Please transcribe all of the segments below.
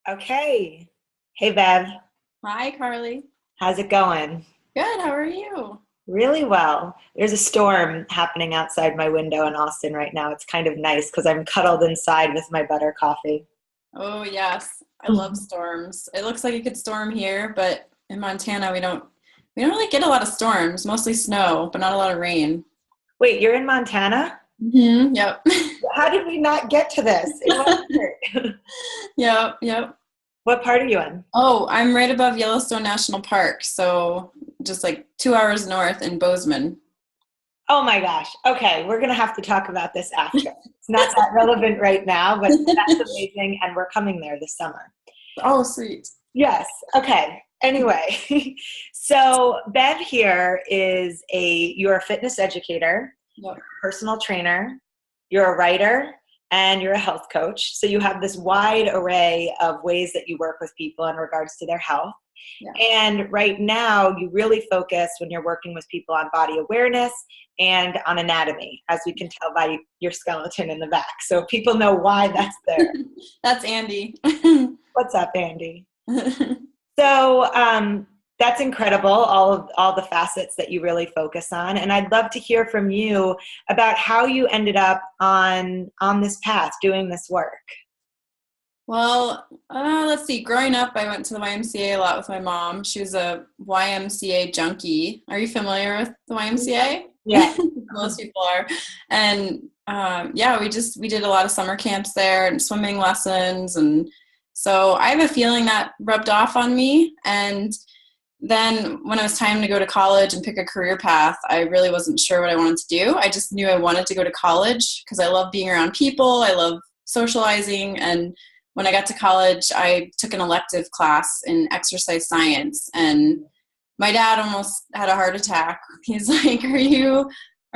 Okay. Hey, Bev. Hi, Carly. How's it going? Good. How are you? Really well. There's a storm happening outside my window in Austin right now. It's kind of nice because I'm cuddled inside with my butter coffee. Oh, yes. I love storms. It looks like it could storm here, but in Montana we don't really get a lot of storms, mostly snow, but not a lot of rain. Wait, you're in Montana? Yep. How did we not get to this? In what part? Yep, yep. What part are you in? Oh, I'm right above Yellowstone National Park, so just like 2 hours north in Bozeman. Oh my gosh. Okay, we're going to have to talk about this after. It's not that relevant right now, but that's amazing. And we're coming there this summer. Oh, sweet. Yes. Okay. Anyway, so Bev here you're a fitness educator, Yep. personal trainer, you're a writer, and you're a health coach. So you have this wide array of ways that you work with people in regards to their health. Yeah. And right now you really focus when you're working with people on body awareness and on anatomy, as we can tell by your skeleton in the back. So people know why that's there. That's Andy. What's up, Andy? So that's incredible, all the facets that you really focus on. And I'd love to hear from you about how you ended up on this path, doing this work. Well, let's see. Growing up, I went to the YMCA a lot with my mom. She was a YMCA junkie. Are you familiar with the YMCA? Yeah. Most people are. And yeah, we did a lot of summer camps there and swimming lessons. And so I have a feeling that rubbed off on me. And then when it was time to go to college and pick a career path, I really wasn't sure what I wanted to do. I just knew I wanted to go to college because I love being around people. I love socializing. And when I got to college, I took an elective class in exercise science, and my dad almost had a heart attack. He's like, are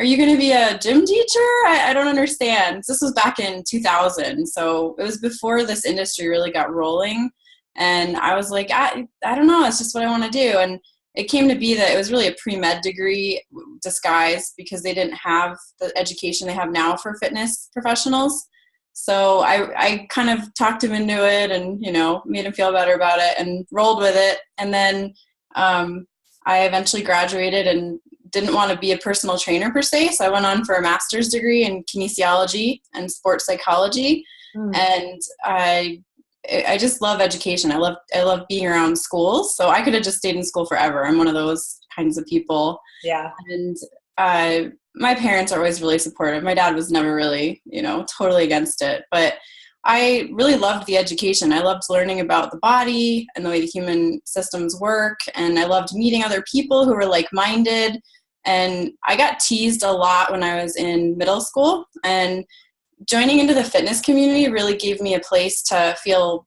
you going to be a gym teacher? I don't understand. This was back in 2000. So it was before this industry really got rolling. And I was like, I don't know. It's just what I want to do. And it came to be that it was really a pre-med degree disguised because they didn't have the education they have now for fitness professionals. So I kind of talked him into it and, made him feel better about it and rolled with it. And then I eventually graduated and didn't want to be a personal trainer per se. So I went on for a master's degree in kinesiology and sports psychology. And I just love education. I love being around schools. So I could have just stayed in school forever. I'm one of those kinds of people. Yeah. And my parents are always really supportive. My dad was never really, totally against it. But I really loved the education. I loved learning about the body and the way the human systems work. And I loved meeting other people who were like-minded. And I got teased a lot when I was in middle school. And joining into the fitness community really gave me a place to feel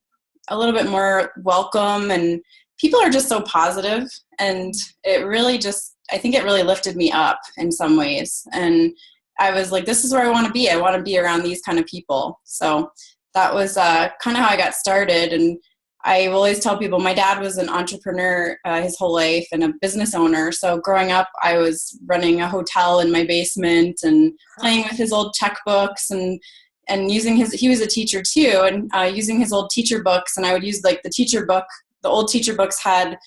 a little bit more welcome. And people are just so positive. And I think it really lifted me up in some ways. And I was like, this is where I want to be. I want to be around these kind of people. So that was kind of how I got started. And I will always tell people my dad was an entrepreneur his whole life and a business owner. So growing up, I was running a hotel in my basement and playing with his old checkbooks and using he was a teacher too, and using his old teacher books. And I would use like the teacher book. The old teacher books had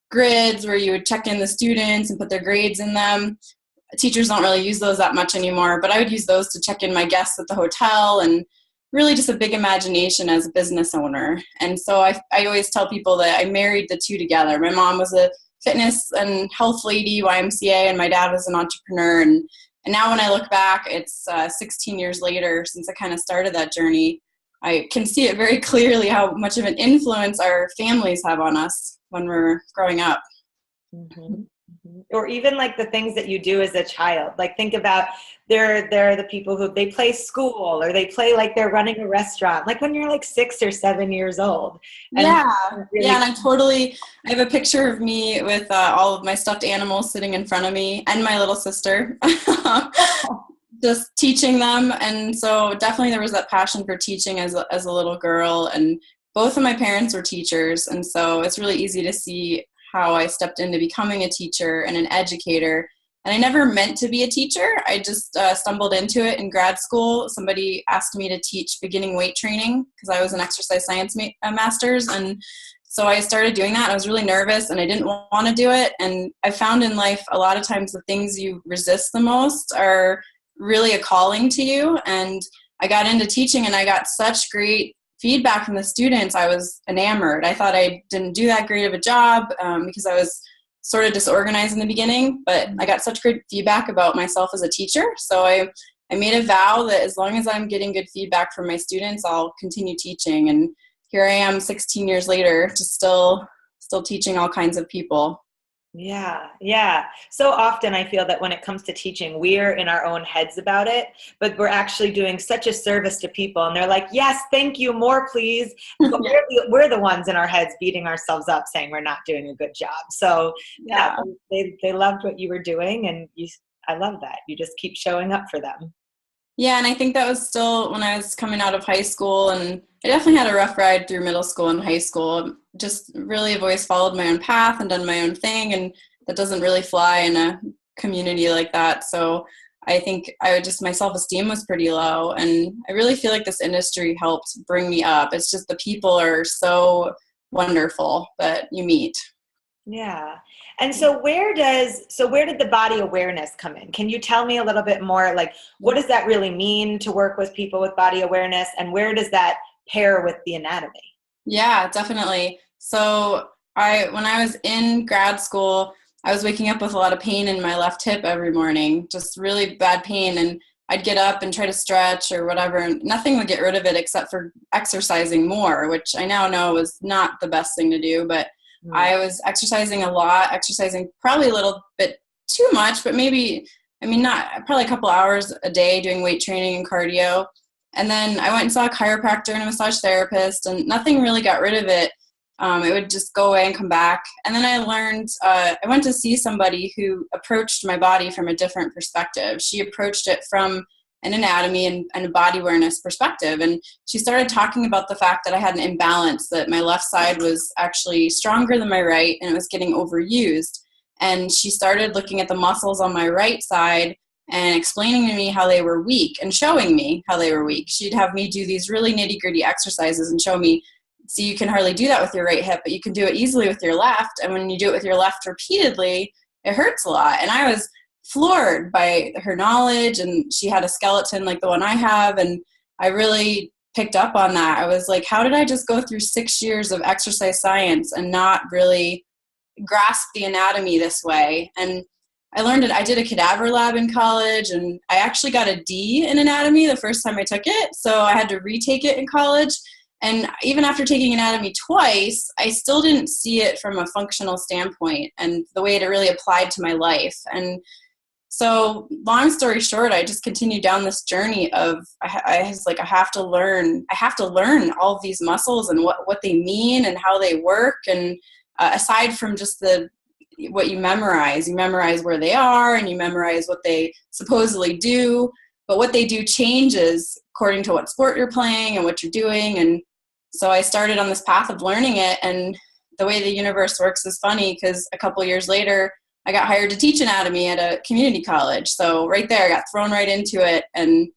grids where you would check in the students and put their grades in them. Teachers don't really use those that much anymore, but I would use those to check in my guests at the hotel, and really just a big imagination as a business owner. And so I always tell people that I married the two together. My mom was a fitness and health lady, YMCA, and my dad was an entrepreneur. And now when I look back, it's 16 years later since I kind of started that journey. I can see it very clearly how much of an influence our families have on us when we're growing up. Mm-hmm. Or even like the things that you do as a child. Like think about they're the people who they play school or they play like they're running a restaurant. Like when you're like 6 or 7 years old. And And I have a picture of me with all of my stuffed animals sitting in front of me and my little sister. Just teaching them. And so definitely there was that passion for teaching as a little girl, and both of my parents were teachers. And so it's really easy to see how I stepped into becoming a teacher and an educator. And I never meant to be a teacher. I just stumbled into it in grad school. Somebody asked me to teach beginning weight training because I was an exercise science master's. And so I started doing that. I was really nervous and I didn't want to do it. And I found in life a lot of times the things you resist the most are really a calling to you. And I got into teaching and I got such great feedback from the students. I was enamored. I thought I didn't do that great of a job because I was sort of disorganized in the beginning, but I got such great feedback about myself as a teacher. So I made a vow that as long as I'm getting good feedback from my students, I'll continue teaching. And here I am 16 years later, just still teaching all kinds of people. Yeah. So often I feel that when it comes to teaching, we're in our own heads about it, but we're actually doing such a service to people. And they're like, yes, thank you, more please. But we're the ones in our heads beating ourselves up saying we're not doing a good job. So they loved what you were doing. And I love that. You just keep showing up for them. Yeah, and I think that was still when I was coming out of high school, and I definitely had a rough ride through middle school and high school. Just really have always followed my own path and done my own thing, and that doesn't really fly in a community like that. So I think my self-esteem was pretty low, and I really feel like this industry helped bring me up. It's just the people are so wonderful that you meet. Yeah. And so where did the body awareness come in? Can you tell me a little bit more, like, what does that really mean to work with people with body awareness, and where does that pair with the anatomy? Yeah, definitely. So when I was in grad school, I was waking up with a lot of pain in my left hip every morning, just really bad pain. And I'd get up and try to stretch or whatever, and nothing would get rid of it except for exercising more, which I now know was not the best thing to do. But I was exercising a lot, exercising probably a little bit too much, but probably a couple hours a day doing weight training and cardio. And then I went and saw a chiropractor and a massage therapist, and nothing really got rid of it. It would just go away and come back. And then I learned, I went to see somebody who approached my body from a different perspective. She approached it from an anatomy and a body awareness perspective. And she started talking about the fact that I had an imbalance, that my left side was actually stronger than my right and it was getting overused. And she started looking at the muscles on my right side and explaining to me how they were weak and showing me how they were weak. She'd have me do these really nitty-gritty exercises and show me, see, you can hardly do that with your right hip, but you can do it easily with your left. And when you do it with your left repeatedly, it hurts a lot. And I was floored by her knowledge, and she had a skeleton like the one I have, and I really picked up on that. I was like, how did I just go through 6 years of exercise science and not really grasp the anatomy this way? And I learned it. I did a cadaver lab in college, and I actually got a D in anatomy the first time I took it, so I had to retake it in college. And even after taking anatomy twice, I still didn't see it from a functional standpoint and the way it really applied to my life. And so long story short, I just continued down this journey of, I was like, I have to learn all of these muscles and what they mean and how they work. And aside from just what you memorize where they are and you memorize what they supposedly do, but what they do changes according to what sport you're playing and what you're doing. And so I started on this path of learning it. And the way the universe works is funny, because a couple years later, I got hired to teach anatomy at a community college. So right there, I got thrown right into it and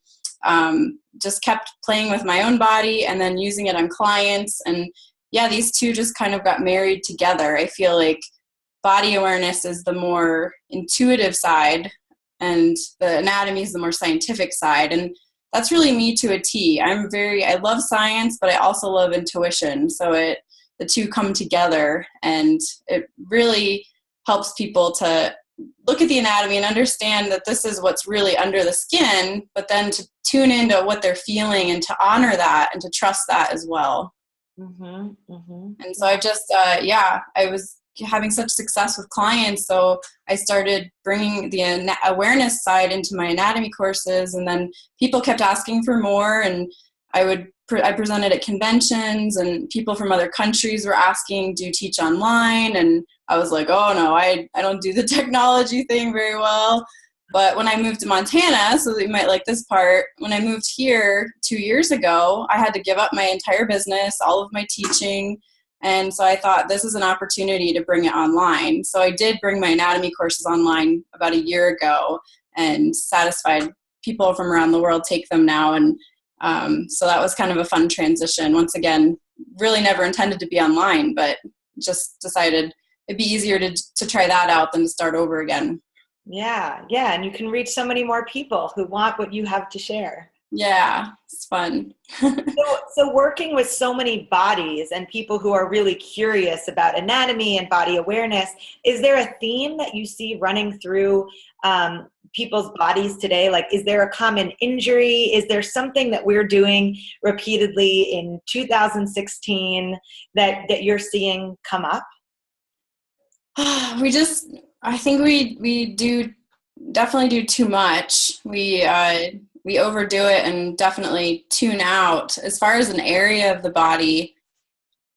just kept playing with my own body and then using it on clients. And yeah, these two just kind of got married together. I feel like body awareness is the more intuitive side and the anatomy is the more scientific side. And that's really me to a T. I love science, but I also love intuition. So the two come together, and it really helps people to look at the anatomy and understand that this is what's really under the skin, but then to tune into what they're feeling and to honor that and to trust that as well. Mm-hmm, mm-hmm. And so I was having such success with clients, so I started bringing the awareness side into my anatomy courses, and then people kept asking for more, and I presented at conventions, and people from other countries were asking, do you teach online? And I was like, oh no, I don't do the technology thing very well. But when I moved to Montana, so that you might like this part, when I moved here 2 years ago, I had to give up my entire business, all of my teaching, And so I thought this is an opportunity to bring it online. So I did bring my anatomy courses online about a year ago, and satisfied people from around the world take them now. And so that was kind of a fun transition. Once again, really never intended to be online, but just decided it'd be easier to try that out than to start over again. Yeah. Yeah. And you can reach so many more people who want what you have to share. Yeah, it's fun. So working with so many bodies and people who are really curious about anatomy and body awareness, is there a theme that you see running through people's bodies today? Like, is there a common injury? Is there something that we're doing repeatedly in 2016 that you're seeing come up? I think we definitely do too much. We overdo it and definitely tune out. As far as an area of the body,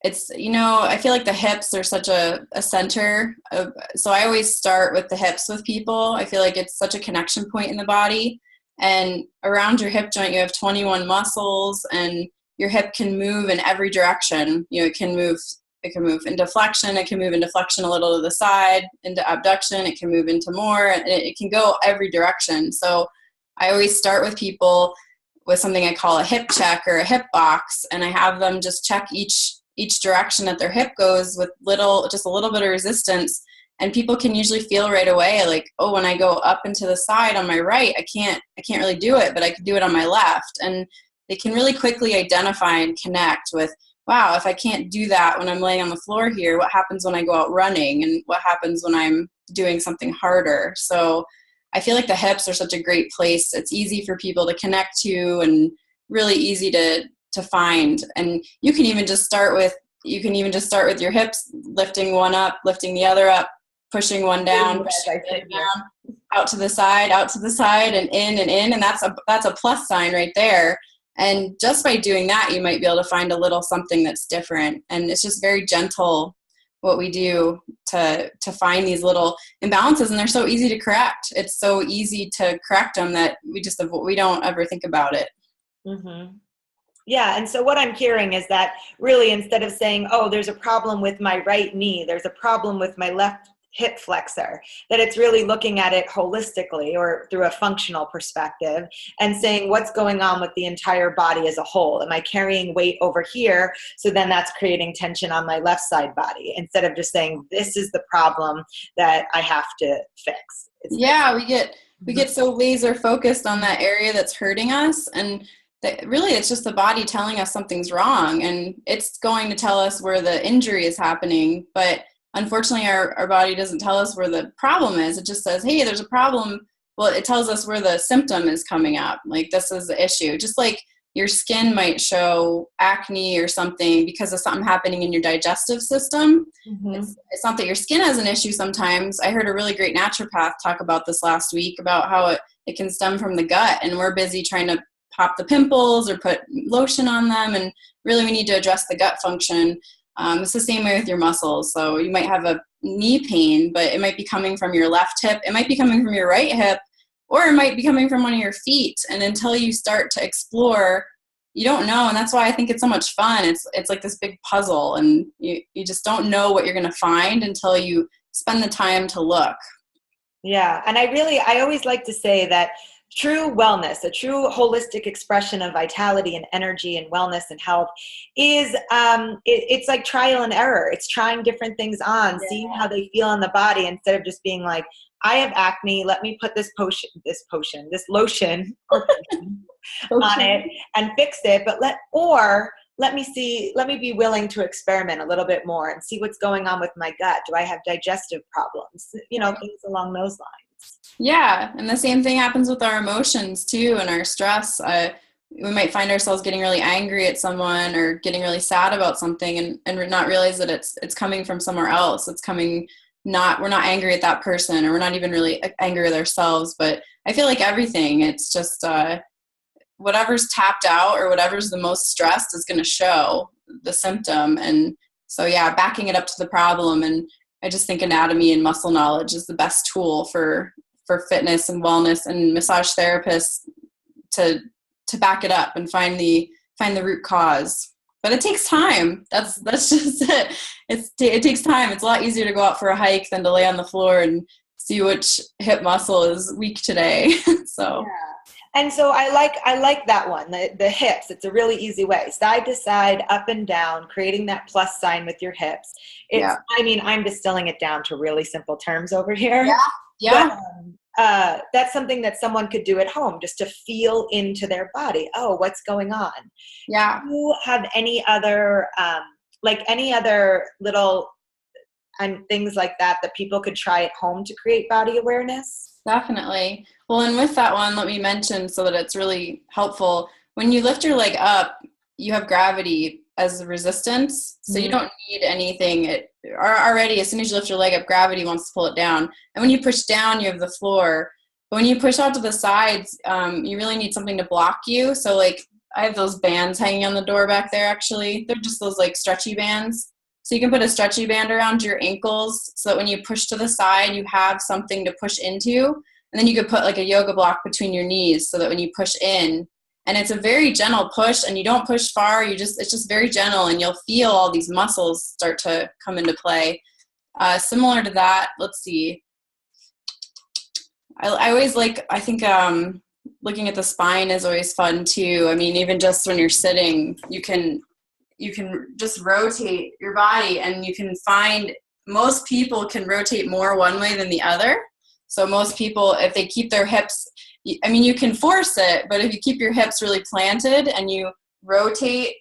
it's, I feel like the hips are such a center so I always start with the hips with people. I feel like it's such a connection point in the body. And around your hip joint, you have 21 muscles, and your hip can move in every direction. It can move into flexion. It can move into flexion a little to the side, into abduction. It can move into more, and it can go every direction. So I always start with people with something I call a hip check or a hip box, and I have them just check each direction that their hip goes with just a little bit of resistance. And people can usually feel right away, like, oh, when I go up and to the side on my right, I can't really do it, but I can do it on my left. And they can really quickly identify and connect with, wow, if I can't do that when I'm laying on the floor here, what happens when I go out running, and what happens when I'm doing something harder? So I feel like the hips are such a great place. It's easy for people to connect to and really easy to find. And you can even just start with your hips, lifting one up, lifting the other up, pushing one down, pushing the other down, out to the side, and in. And that's a plus sign right there. And just by doing that, you might be able to find a little something that's different. And it's just very gentle what we do to find these little imbalances, and they're so easy to correct. It's so easy to correct them that we don't ever think about it. Mm-hmm. Yeah. And so what I'm hearing is that really, instead of saying, oh, there's a problem with my right knee, there's a problem with my left hip flexor, that it's really looking at it holistically or through a functional perspective and saying what's going on with the entire body as a whole. Am I carrying weight over here? So then that's creating tension on my left side body, instead of just saying this is the problem that I have to fix. Yeah, we get so laser focused on that area that's hurting us, and really it's just the body telling us something's wrong, and it's going to tell us where the injury is happening. But unfortunately, our body doesn't tell us where the problem is. It just says, hey, there's a problem. Well, it tells us where the symptom is coming up. Like, this is the issue. Just like your skin might show acne or something because of something happening in your digestive system. Mm-hmm. It's not that your skin has an issue sometimes. I heard a really great naturopath talk about this last week, about how it can stem from the gut, and we're busy trying to pop the pimples or put lotion on them. And really, we need to address the gut function. It's the same way with your muscles. So you might have a knee pain, but it might be coming from your left hip. It might be coming from your right hip, or it might be coming from one of your feet. And until you start to explore, you don't know. And that's why I think it's so much fun. It's like this big puzzle, and you just don't know what you're going to find until you spend the time to look. Yeah. And I always like to say that true wellness, a true holistic expression of vitality and energy and wellness and health is, it's like trial and error. It's trying different things on, seeing how they feel on the body, instead of just being like, I have acne, let me put this lotion on it and fix it. But let me be willing to experiment a little bit more and see what's going on with my gut. Do I have digestive problems? Things along those lines. Yeah, and the same thing happens with our emotions too, and our stress. We might find ourselves getting really angry at someone or getting really sad about something, and not realize that it's coming from somewhere else. We're not angry at that person, or we're not even really angry with ourselves. But I feel like everything, it's just whatever's tapped out or whatever's the most stressed is going to show the symptom. And so, yeah, backing it up to the problem. And I just think anatomy and muscle knowledge is the best tool for fitness and wellness, and massage therapists to back it up and find the root cause. but it takes time. That's just it. It takes time. It's a lot easier to go out for a hike than to lay on the floor and see which hip muscle is weak today. So. Yeah. And so I like that one, the hips. It's a really easy way. Side to side, up and down, creating that plus sign with your hips. I mean, I'm distilling it down to really simple terms over here. Yeah. Yeah. But, that's something that someone could do at home just to feel into their body. Oh, what's going on? Yeah. Do you have any other, little things like that people could try at home to create body awareness? Definitely. Well, and with that one, let me mention so that it's really helpful. When you lift your leg up, you have gravity as a resistance. So you don't need anything. Already, as soon as you lift your leg up, gravity wants to pull it down. And when you push down, you have the floor. But when you push out to the sides, you really need something to block you. So like I have those bands hanging on the door back there, actually. They're just those like stretchy bands. So you can put a stretchy band around your ankles so that when you push to the side, you have something to push into. And then you could put like a yoga block between your knees so that when you push in, and it's a very gentle push and you don't push far, it's just very gentle and you'll feel all these muscles start to come into play. Similar to that, let's see. I always I think looking at the spine is always fun too. I mean, even just when you're sitting, you can just rotate your body, and you can find most people can rotate more one way than the other. So most people, if they keep their hips, I mean, you can force it, but if you keep your hips really planted and you rotate,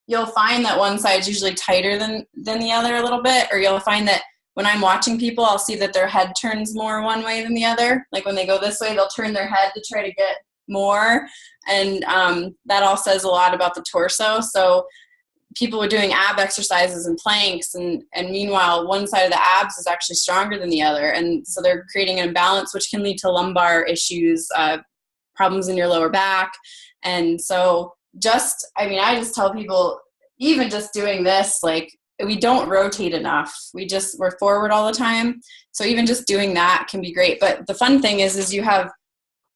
you'll find that one side is usually tighter than the other a little bit, or you'll find that when I'm watching people, I'll see that their head turns more one way than the other. Like when they go this way, they'll turn their head to try to get more. And that all says a lot about the torso. So people are doing ab exercises and planks, and meanwhile, one side of the abs is actually stronger than the other. And so they're creating an imbalance, which can lead to lumbar issues, problems in your lower back. And so I just tell people, even just doing this, like we don't rotate enough. We're forward all the time. So even just doing that can be great. But the fun thing is you have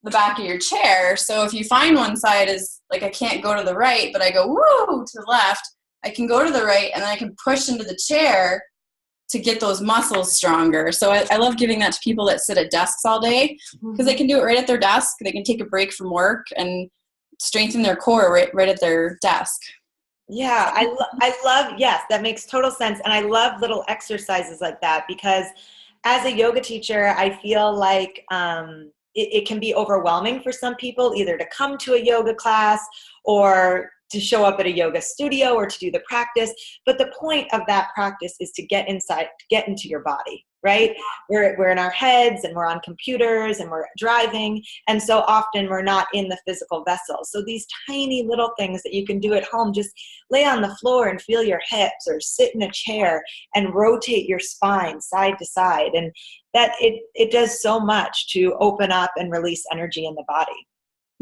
the back of your chair. So if you find one side is like, I can't go to the right, but I go, woo, to the left, I can go to the right, and then I can push into the chair to get those muscles stronger. So I love giving that to people that sit at desks all day, because they can do it right at their desk. They can take a break from work and strengthen their core right at their desk. Yeah, I love, yes, that makes total sense. And I love little exercises like that, because as a yoga teacher, I feel like it can be overwhelming for some people, either to come to a yoga class or to show up at a yoga studio or to do the practice. But the point of that practice is to get inside, to get into your body, right? We're in our heads, and we're on computers, and we're driving. And so often we're not in the physical vessel. So these tiny little things that you can do at home, just lay on the floor and feel your hips, or sit in a chair and rotate your spine side to side. And that it does so much to open up and release energy in the body.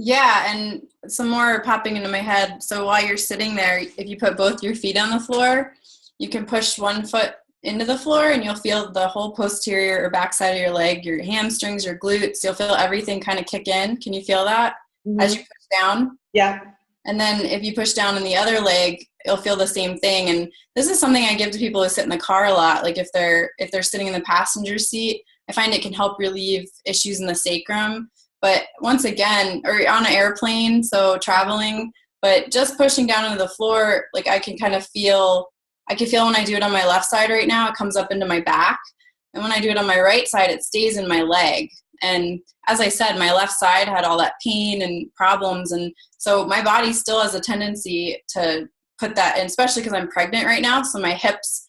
Yeah, and some more popping into my head. So while you're sitting there, if you put both your feet on the floor, you can push one foot into the floor, and you'll feel the whole posterior or backside of your leg, your hamstrings, your glutes. You'll feel everything kind of kick in. Can you feel that as you push down? Yeah. And then if you push down on the other leg, you'll feel the same thing. And this is something I give to people who sit in the car a lot. Like if they're sitting in the passenger seat, I find it can help relieve issues in the sacrum. But once again, or on an airplane, so traveling, but just pushing down into the floor, like I can feel when I do it on my left side right now, it comes up into my back. And when I do it on my right side, it stays in my leg. And as I said, my left side had all that pain and problems. And so my body still has a tendency to put that in, especially because I'm pregnant right now. So my hips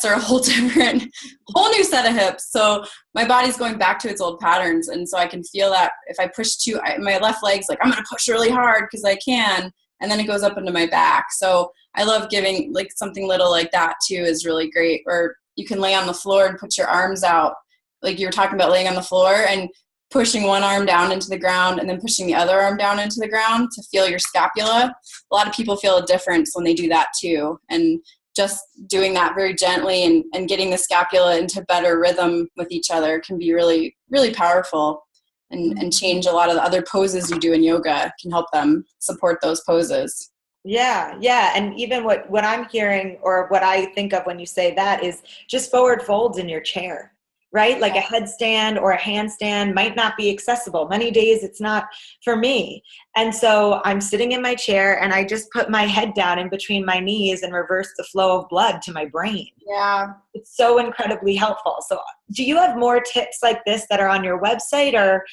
are a whole new set of hips. So my body's going back to its old patterns. And so I can feel that if I push my left leg's like, I'm going to push really hard because I can. And then it goes up into my back. So I love giving like something little like that too is really great. Or you can lay on the floor and put your arms out. Like you were talking about laying on the floor and pushing one arm down into the ground and then pushing the other arm down into the ground to feel your scapula. A lot of people feel a difference when they do that too. And just doing that very gently and getting the scapula into better rhythm with each other can be really, really powerful and change a lot of the other poses you do in yoga can help them support those poses. Yeah, yeah. And even what I'm hearing or what I think of when you say that is just forward folds in your chair, right? Like a headstand or a handstand might not be accessible. Many days it's not for me. And so I'm sitting in my chair and I just put my head down in between my knees and reverse the flow of blood to my brain. Yeah. It's so incredibly helpful. So do you have more tips like this that are on your website, or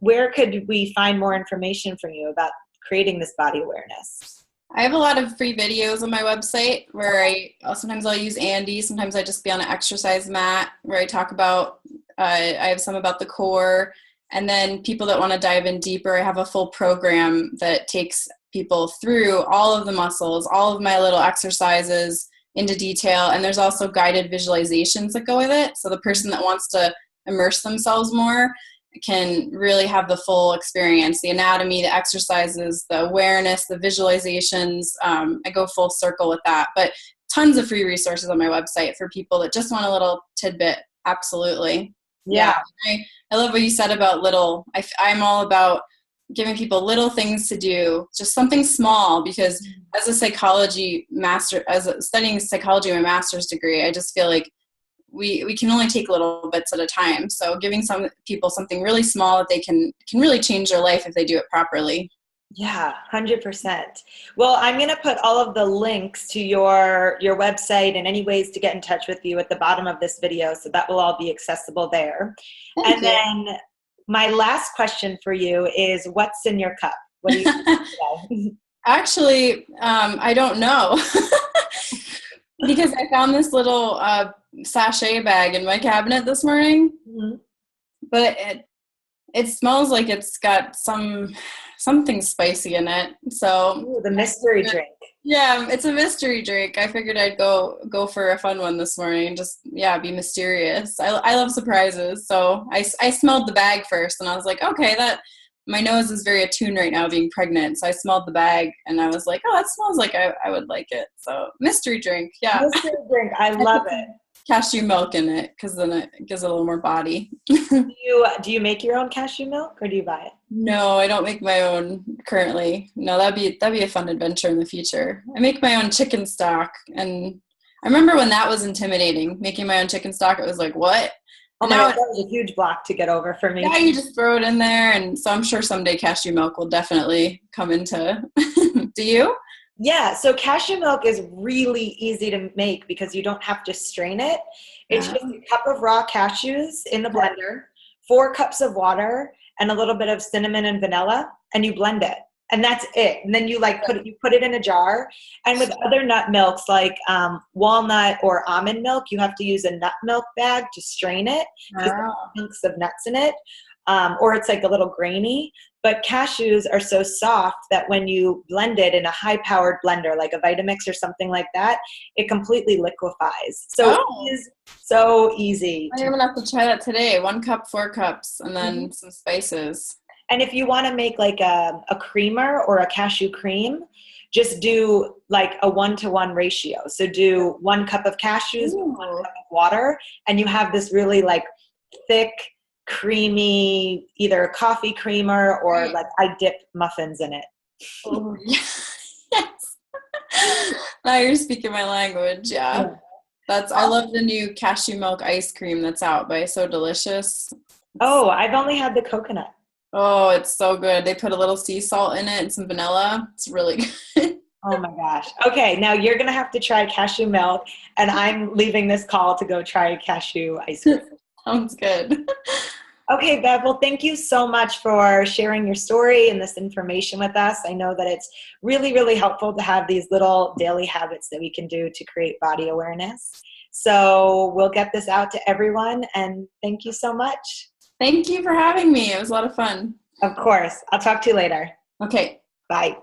where could we find more information from you about creating this body awareness? I have a lot of free videos on my website where sometimes I'll use Andy, sometimes I just be on an exercise mat where I talk about, I have some about the core, and then people that want to dive in deeper, I have a full program that takes people through all of the muscles, all of my little exercises into detail, and there's also guided visualizations that go with it. So the person that wants to immerse themselves more can really have the full experience, the anatomy, the exercises, the awareness, the visualizations. I go full circle with that, but tons of free resources on my website for people that just want a little tidbit. Absolutely. Yeah. I love what you said about little. I'm all about giving people little things to do, just something small, because as a psychology master, studying psychology in my master's degree, I just feel like we can only take little bits at a time. So giving some people something really small that they can really change their life if they do it properly. Yeah, 100%. Well, I'm going to put all of the links to your website and any ways to get in touch with you at the bottom of this video. So that will all be accessible there. Thank you. Then my last question for you is, what's in your cup? What do you Actually, I don't know. Because I found this little sachet bag in my cabinet this morning, but it smells like it's got something spicy in it. So the mystery drink. Yeah, it's a mystery drink. I figured I'd go for a fun one this morning and just be mysterious. I love surprises, so I smelled the bag first and I was like, okay, that. My nose is very attuned right now being pregnant. So I smelled the bag and I was like, oh, that smells like I would like it. So mystery drink. Yeah. Mystery drink. I love it. Cashew milk in it because then it gives it a little more body. Do you make your own cashew milk or do you buy it? No, I don't make my own currently. No, that'd be a fun adventure in the future. I make my own chicken stock, and I remember when that was intimidating, making my own chicken stock. It was like, what? Oh my God, that was a huge block to get over for me. Yeah, you just throw it in there, and so I'm sure someday cashew milk will definitely come into. Do you? Yeah, so cashew milk is really easy to make because you don't have to strain it. It's just a cup of raw cashews in the blender, 4 cups of water, and a little bit of cinnamon and vanilla, and you blend it. And that's it. And then you put it in a jar. And with other nut milks like walnut or almond milk, you have to use a nut milk bag to strain it because there's chunks of nuts in it. Or it's like a little grainy. But cashews are so soft that when you blend it in a high-powered blender, like a Vitamix or something like that, it completely liquefies. So it is so easy. I'm going to have to try that today. 1 cup, 4 cups, and then some spices. And if you want to make like a creamer or a cashew cream, just do like a 1-to-1 ratio. So do 1 cup of cashews, 1 cup of water, and you have this really like thick, creamy, either coffee creamer or like I dip muffins in it. Oh, yes. Now you're speaking my language. Yeah. I love the new cashew milk ice cream that's out by So Delicious. Oh, I've only had the coconut. Oh, it's so good. They put a little sea salt in it and some vanilla. It's really good. Oh my gosh. Okay, now you're going to have to try cashew milk, and I'm leaving this call to go try cashew ice cream. Sounds good. Okay, Bev, well, thank you so much for sharing your story and this information with us. I know that it's really, really helpful to have these little daily habits that we can do to create body awareness. So we'll get this out to everyone, and thank you so much. Thank you for having me. It was a lot of fun. Of course. I'll talk to you later. Okay. Bye.